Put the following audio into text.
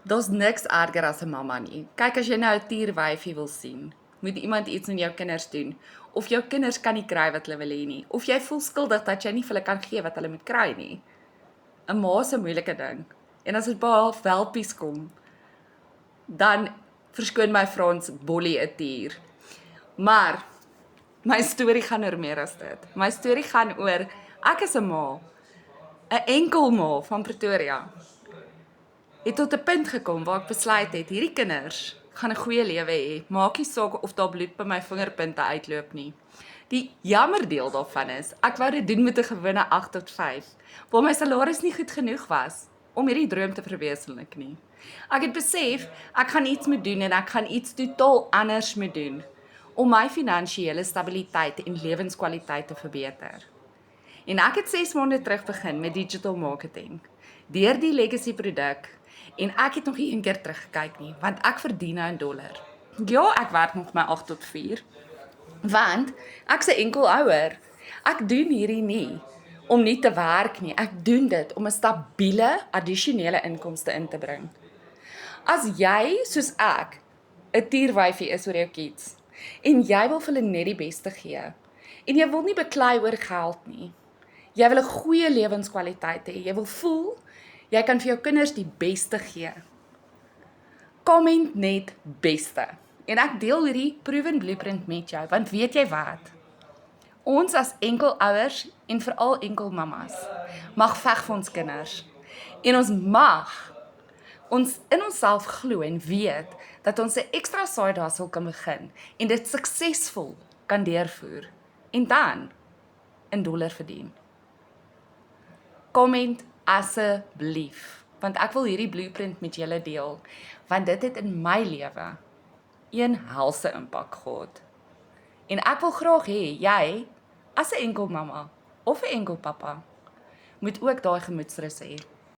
Daar's niks erger as 'n mamma nie. Kyk, as jy nou 'n tierwyfie wil sien, moet iemand iets aan jou kinders doen. Of jou kinders kan nie kry wat hulle wil hê nie. Of jy voel skuldig dat jy nie vir hulle kan gee wat hulle moet kry nie. 'n Ma is 'n moeilike ding. En as dit by half welpies kom, dan verskoon my Frans bollie 'n tier. Maar my storie gaan oor meer as dit. My storie gaan oor ek is 'n ma, 'n enkel ma van Pretoria. Het tot 'n punt gekom waar ek besluit het, hierdie kinders gaan 'n goeie lewe hê. Maak nie saak of daar bloed by my vingerpunte uitloop nie. Die jammer deel daarvan is, ek wou dit doen met 'n gewone 8 tot 5, waar my salaris nie goed genoeg was om hierdie droom te verwesenlik nie. Ek het besef, ek gaan iets moet doen en ek gaan iets totaal anders moet doen om my finansiële stabiliteit en lewenskwaliteit te verbeter. En ek het 6 maande terug begin met digital marketing, deur die legacy produk, en ek het nog nie een keer teruggekyk nie, want ek verdien nou in dollar. Ja, ek werk nog my 8 tot 4, want ek's 'n enkel ouer. Ek doen hierdie nie om nie te werk nie, ek doen dit om 'n stabiele, addisionele inkomste in te bring. As jy, soos ek, 'n tierwyfie is oor jou kids, en jy wil vir hulle net die beste gee, en jy wil nie beklei oor geld nie, jy wil 'n goeie lewenskwaliteit hê, jy wil voel, jy kan vir jou kinders die beste gee. Comment net beste. En ek deel hierdie proven blueprint met jou, want weet jy wat? Ons as enkelouers en veral enkelmamas mag veg vir ons kinders. En ons mag ons in onsself glo en weet dat ons 'n ekstra side hustle kan begin en dit suksesvol kan deurvoer en dan in dollar verdien. Comment asseblief, want ek wil hierdie blueprint met julle deel, want dit het in my lewe een helse impak gehad. En ek wil graag hê jy, as 'n enkel mamma of 'n enkel pappa, moet ook daai gemoedsrus hê.